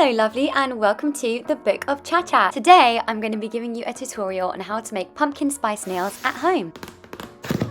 Hello lovely and welcome to the Book of Cha-Cha. Today I'm going to be giving you a tutorial on how to make pumpkin spice nails at home.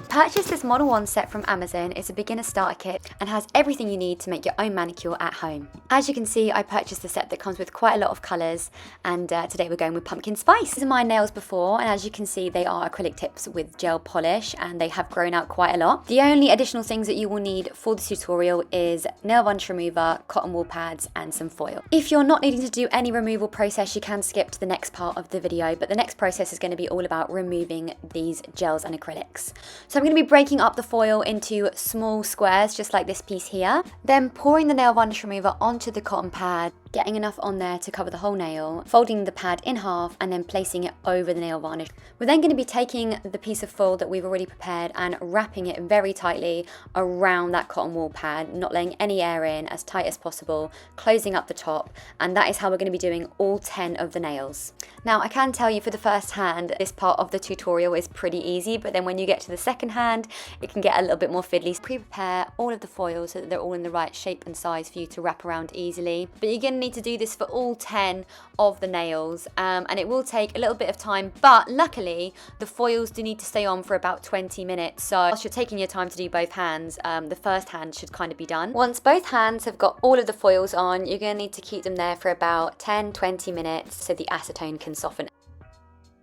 Purchase this Model 1 set from Amazon. It's a beginner starter kit and has everything you need to make your own manicure at home. As you can see, I purchased a set that comes with quite a lot of colours, and today we're going with pumpkin spice. These are my nails before, and as you can see they are acrylic tips with gel polish and they have grown out quite a lot. The only additional things that you will need for this tutorial is nail varnish remover, cotton wool pads and some foil. If you're not needing to do any removal process, you can skip to the next part of the video, but the next process is going to be all about removing these gels and acrylics. So I'm going to be breaking up the foil into small squares, just like this piece here. Then pouring the nail varnish remover onto the cotton pad, getting enough on there to cover the whole nail, folding the pad in half and then placing it over the nail varnish. We're then going to be taking the piece of foil that we've already prepared and wrapping it very tightly around that cotton wool pad, not letting any air in, as tight as possible, closing up the top, and that is how we're going to be doing all 10 of the nails. Now I can tell you for the first hand, this part of the tutorial is pretty easy, but then when you get to the second hand, it can get a little bit more fiddly. Pre-prepare all of the foils so that they're all in the right shape and size for you to wrap around easily. But you're going to need to do this for all 10 of the nails, and it will take a little bit of time, but luckily the foils do need to stay on for about 20 minutes. So whilst you're taking your time to do both hands, the first hand should kind of be done. Once both hands have got all of the foils on, you're going to need to keep them there for about 10-20 minutes so the acetone can soften.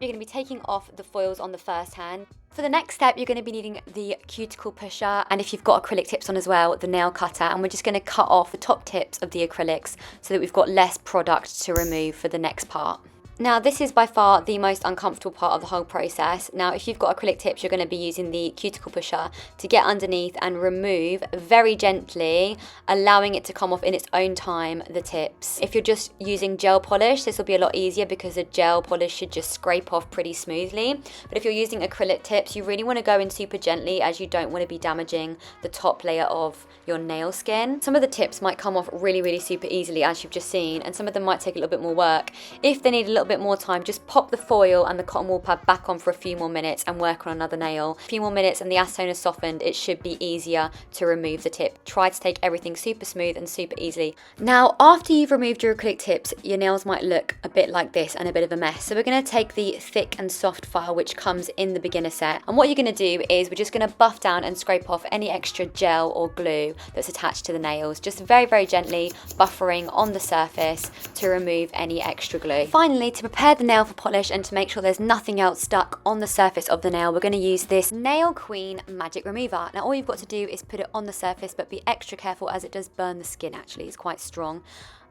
You're going to be taking off the foils on the first hand. For the next step, you're going to be needing the cuticle pusher, and if you've got acrylic tips on as well, the nail cutter, and we're just going to cut off the top tips of the acrylics so that we've got less product to remove for the next part. Now this is by far the most uncomfortable part of the whole process. Now if you've got acrylic tips, you're going to be using the cuticle pusher to get underneath and remove very gently, allowing it to come off in its own time, the tips. If you're just using gel polish, this will be a lot easier because the gel polish should just scrape off pretty smoothly. But if you're using acrylic tips, you really want to go in super gently, as you don't want to be damaging the top layer of your nail skin. Some of the tips might come off really super easily, as you've just seen, and some of them might take a little bit more work. If they need a little bit more time, just pop the foil and the cotton wool pad back on for a few more minutes and work on another nail. A few more minutes and the acetone has softened, it should be easier to remove the tip. Try to take everything super smooth and super easily. Now after you've removed your acrylic tips, your nails might look a bit like this and a bit of a mess. So we're going to take the thick and soft file which comes in the beginner set, and what you're going to do is we're just going to buff down and scrape off any extra gel or glue that's attached to the nails, just very gently buffering on the surface to remove any extra glue. Finally, to prepare the nail for polish and to make sure there's nothing else stuck on the surface of the nail, we're going to use this Nail Queen magic remover. Now all you've got to do is put it on the surface, but be extra careful as it does burn the skin. Actually, it's quite strong.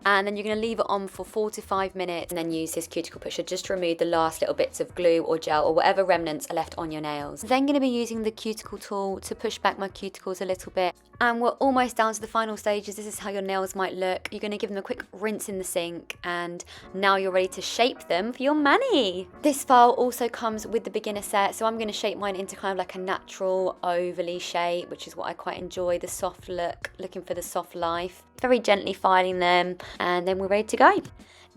And then you're going to leave it on for 4 to 5 minutes and then use this cuticle pusher just to remove the last little bits of glue or gel or whatever remnants are left on your nails. Then going to be using the cuticle tool to push back my cuticles a little bit. And we're almost down to the final stages. This is how your nails might look. You're going to give them a quick rinse in the sink, and now you're ready to shape them for your mani. This file also comes with the beginner set, so I'm going to shape mine into kind of like a natural ovally shape, which is what I quite enjoy, the soft look, looking for the soft life. Very gently filing them, and then we're ready to go.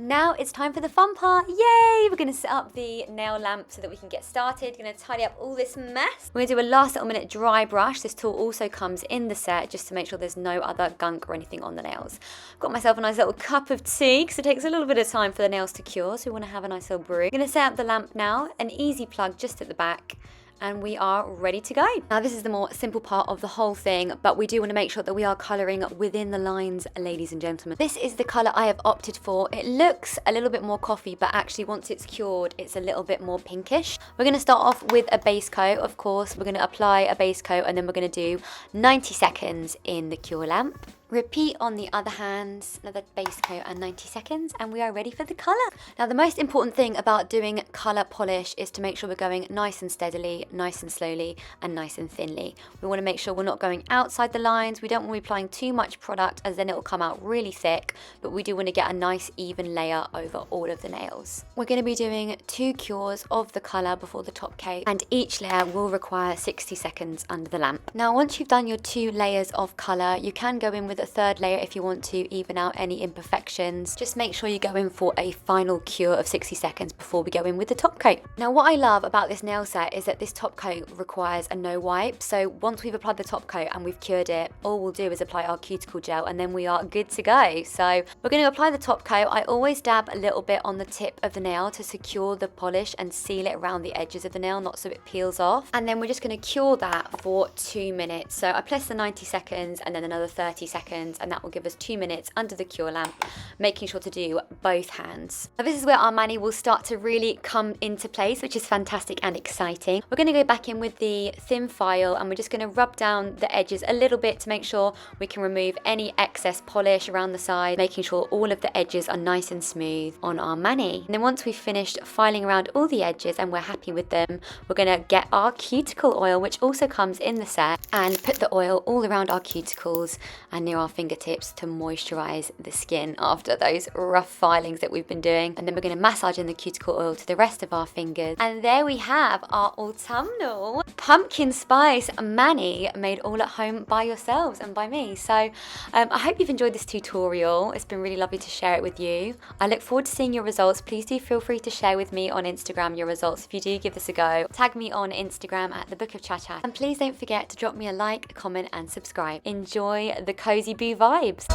Now it's time for the fun part. Yay! We're going to set up the nail lamp so that we can get started. We're going to tidy up all this mess. We're going to do a last little minute dry brush. This tool also comes in the set just to make sure there's no other gunk or anything on the nails. I've got myself a nice little cup of tea because it takes a little bit of time for the nails to cure, so we want to have a nice little brew. We're going to set up the lamp now, an easy plug just at the back, and we are ready to go. Now this is the more simple part of the whole thing, but we do want to make sure that we are colouring within the lines, ladies and gentlemen. This is the colour I have opted for. It looks a little bit more coffee, but actually once it's cured, it's a little bit more pinkish. We're going to start off with a base coat, of course. We're going to apply a base coat and then we're going to do 90 seconds in the cure lamp. Repeat on the other hand, another base coat and 90 seconds, and we are ready for the colour. Now the most important thing about doing colour polish is to make sure we're going nice and steadily, nice and slowly, and nice and thinly. We want to make sure we're not going outside the lines. We don't want to be applying too much product, as then it will come out really thick, but we do want to get a nice even layer over all of the nails. We're going to be doing 2 cures of the colour before the top coat, and each layer will require 60 seconds under the lamp. Now once you've done your 2 layers of colour, you can go in with with a third layer if you want to even out any imperfections. Just make sure you go in for a final cure of 60 seconds before we go in with the top coat. Now what I love about this nail set is that this top coat requires a no wipe. So once we've applied the top coat and we've cured it, all we'll do is apply our cuticle gel and then we are good to go. So we're going to apply the top coat. I always dab a little bit on the tip of the nail to secure the polish and seal it around the edges of the nail, not so it peels off. And then we're just going to cure that for 2 minutes. So I press the 90 seconds and then another 30 seconds, and that will give us 2 minutes under the cure lamp, making sure to do both hands. Now this is where our mani will start to really come into place, which is fantastic and exciting. We're going to go back in with the thin file and we're just going to rub down the edges a little bit to make sure we can remove any excess polish around the side, making sure all of the edges are nice and smooth on our mani. And then once we've finished filing around all the edges and we're happy with them, we're going to get our cuticle oil, which also comes in the set, and put the oil all around our cuticles and near our fingertips to moisturize the skin after those rough filings that we've been doing. And then we're going to massage in the cuticle oil to the rest of our fingers. And there we have our autumnal pumpkin spice mani made all at home by yourselves and by me. So I hope you've enjoyed this tutorial. It's been really lovely to share it with you. I look forward to seeing your results. Please do feel free to share with me on Instagram your results if you do give this a go. Tag me on Instagram at the Book of Cha-Cha. And please don't forget to drop me a like, comment and subscribe. Enjoy the cozy boo vibes.